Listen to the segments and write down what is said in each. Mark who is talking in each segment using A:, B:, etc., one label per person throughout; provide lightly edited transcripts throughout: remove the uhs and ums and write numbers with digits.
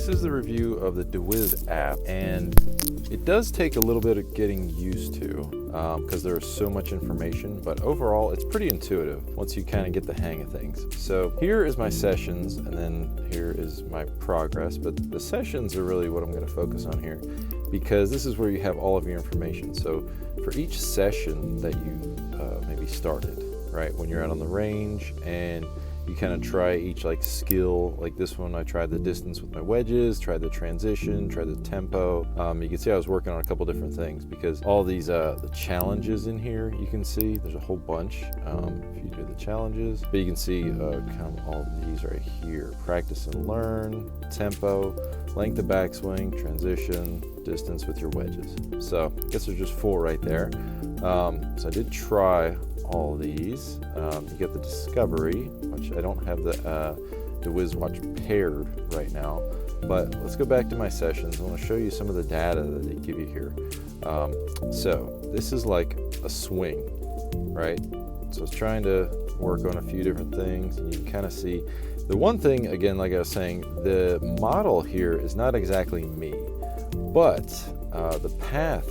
A: This is the review of the deWiz app, and it does take a little bit of getting used to because there is so much information, but overall it's pretty intuitive once you kind of get the hang of things. So here is my sessions, and then here is my progress, but the sessions are really what I'm going to focus on here because this is where you have all of your information. So for each session that you maybe started, right, when you're out on the range and you kind of try each skill, like this one I tried the distance with my wedges, tried the transition, tried the tempo. You can see I was working on a couple different things because all these the challenges in here, you can see there's a whole bunch if you do the challenges, but you can see kind of all of these right here: practice and learn, tempo, length of backswing, transition, distance with your wedges. So I guess there's just 4 right there. So I did try all these. You get the discovery, which I don't have the deWiz watch paired right now, but let's go back to my sessions. I want to show you some of the data that they give you here. So this is like a swing, right? So I was trying to work on a few different things, and you can kind of see the one thing, again, like I was saying, the model here is not exactly me, but the path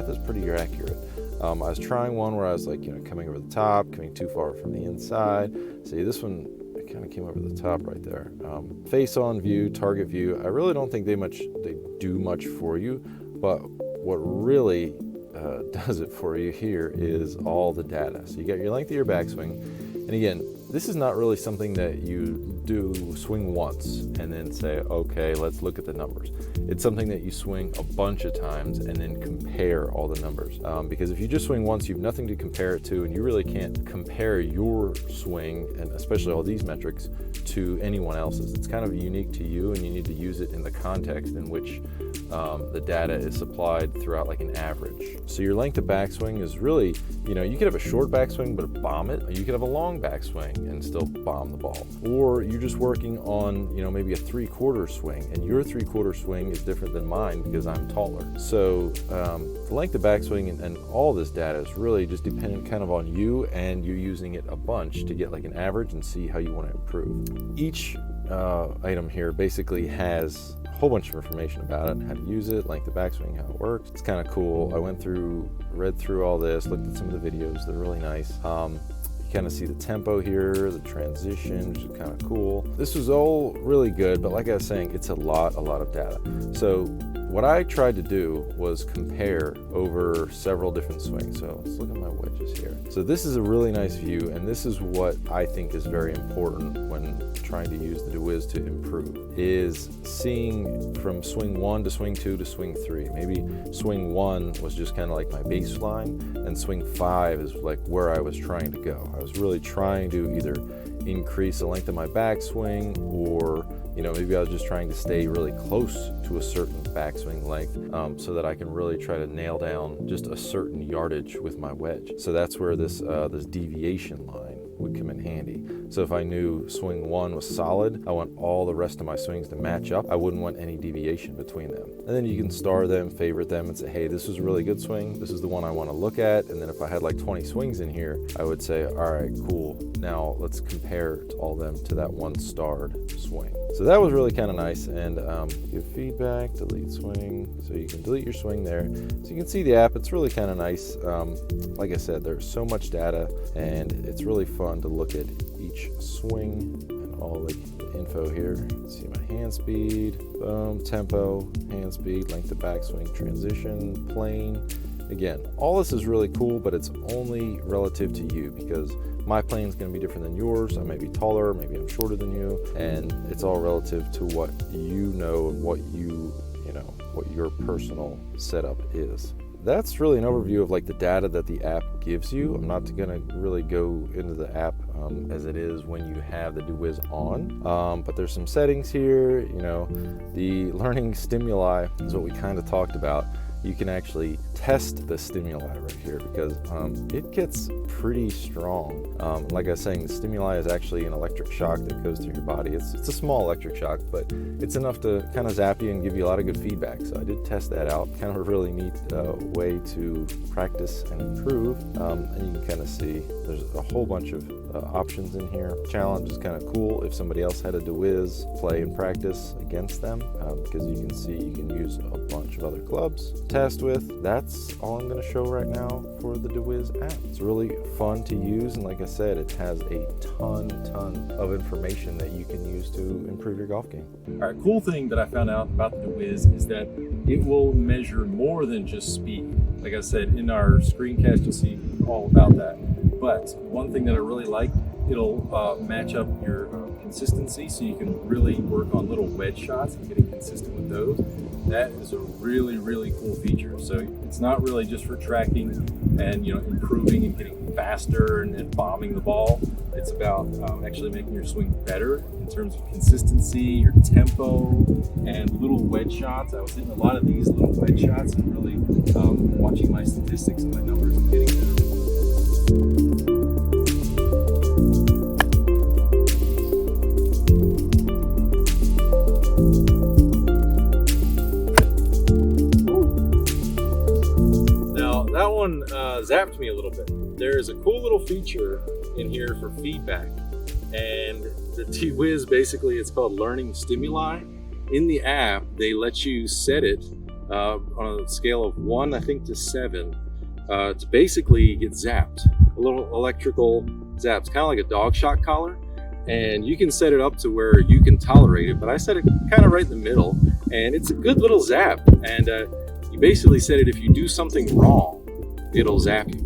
A: is pretty accurate. I was trying one where I was coming over the top, coming too far from the inside. See, this one, it kind of came over the top right there. Face on view, target view. I really don't think they do much for you, but what really does it for you here is all the data. So you got your length of your backswing, and again, this is not really something that you do swing once and then say, okay, let's look at the numbers. It's something that you swing a bunch of times and then compare all the numbers. Because if you just swing once, you have nothing to compare it to, and you really can't compare your swing, and especially all these metrics, to anyone else's. It's kind of unique to you, and you need to use it in the context in which the data is supplied throughout like an average. So your length of backswing is really, you could have a short backswing but bomb it. You could have a long backswing and still bomb the ball. Or you're just working on, maybe a 3/4 swing, and your 3/4 swing is different than mine because I'm taller. So the length of backswing and all this data is really just dependent kind of on you, and you using it a bunch to get like an average and see how you want to improve. Each item here basically has a whole bunch of information about it, how to use it, length of backswing, how it works. It's kind of cool. I read through all this, looked at some of the videos. They're really nice. You kind of see the tempo here, the transition, which is kind of cool. This was all really good, but like I was saying, it's a lot of data. So what I tried to do was compare over several different swings. So let's look at my wedges here. So this is a really nice view, and this is what I think is very important when trying to use the deWiz to improve, is seeing from swing 1 to swing 2 to swing 3. Maybe swing 1 was just kind of like my baseline, and swing 5 is like where I was trying to go. I was really trying to either increase the length of my backswing, or maybe I was just trying to stay really close to a certain backswing length so that I can really try to nail down just a certain yardage with my wedge. So that's where this deviation line would come in handy. So if I knew swing 1 was solid, I want all the rest of my swings to match up. I wouldn't want any deviation between them. And then you can star them, favorite them, and say, hey, this is a really good swing. This is the one I want to look at. And then if I had like 20 swings in here, I would say, all right, cool. Now let's compare all of them to that one starred swing. So that was really kind of nice. And give feedback, delete swing. So you can delete your swing there. So you can see the app. It's really kind of nice. Like I said, there's so much data, and it's really fun to look at each swing and all the info here. You can see my hand speed, boom, tempo, hand speed, length of backswing, transition, plane. Again, all this is really cool, but it's only relative to you because my plane is going to be different than yours. I may be taller, maybe I'm shorter than you, and it's all relative to what you know and what what your personal setup is. That's really an overview of like the data that the app gives you. I'm not going to really go into the app as it is when you have the deWiz on, but there's some settings here. The learning stimuli is what we kind of talked about. You can actually test the stimuli right here because it gets pretty strong. Like I was saying, the stimuli is actually an electric shock that goes through your body. It's a small electric shock, but it's enough to kind of zap you and give you a lot of good feedback. So I did test that out. Kind of a really neat way to practice and improve. And you can kind of see There's a whole bunch of options in here. Challenge is kind of cool if somebody else had a deWiz, play and practice against them, because you can see you can use a bunch of other clubs to test with. That's all I'm going to show right now for the deWiz app. It's really fun to use, and like I said, it has a ton of information that you can use to improve your golf game.
B: All right, cool thing that I found out about the deWiz is that it will measure more than just speed. Like I said, in our screencast, you'll see all about that. But one thing that I really like, it'll match up your consistency, so you can really work on little wedge shots and getting consistent with those. That is a really cool feature. So it's not really just for tracking and improving and getting faster and bombing the ball. It's about actually making your swing better in terms of consistency, your tempo, and little wedge shots. I was hitting a lot of these little wedge shots and really watching my statistics and my numbers and getting better. That one zapped me a little bit. There is a cool little feature in here for feedback, and the deWiz, basically it's called learning stimuli. In the app, they let you set it on a scale of 1, I think, to 7 to basically get zapped. A little electrical zaps, kind of like a dog shot collar, and you can set it up to where you can tolerate it, but I set it kind of right in the middle, and it's a good little zap. And you basically said it, if you do something wrong, it'll zap you.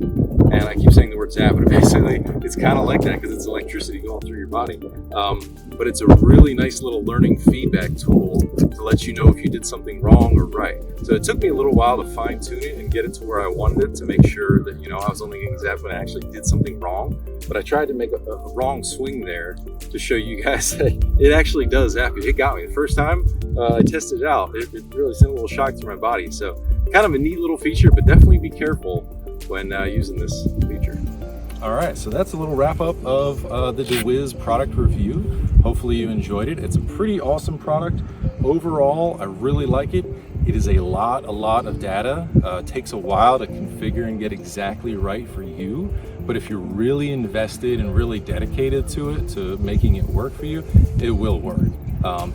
B: And I keep saying the word zap, but basically it's kind of like that because it's electricity going through your body. But it's a really nice little learning feedback tool to let you know if you did something wrong or right. So it took me a little while to fine tune it and get it to where I wanted it, to make sure that I was only getting zapped when I actually did something wrong. But I tried to make a wrong swing there to show you guys that it actually does zap you. It got me the first time I tested it out. It really sent a little shock through my body. So kind of a neat little feature, but definitely be careful when using this feature. All right, so that's a little wrap up of the deWiz product review. Hopefully you enjoyed it. It's a pretty awesome product. Overall, I really like it. It is a lot of data. It takes a while to configure and get exactly right for you. But if you're really invested and really dedicated to it, to making it work for you, it will work.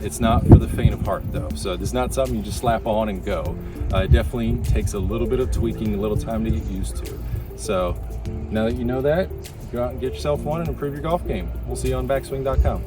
B: It's not for the faint of heart though. So it's not something you just slap on and go. It definitely takes a little bit of tweaking, a little time to get used to. So now that you know that, go out and get yourself one and improve your golf game. We'll see you on backswing.com.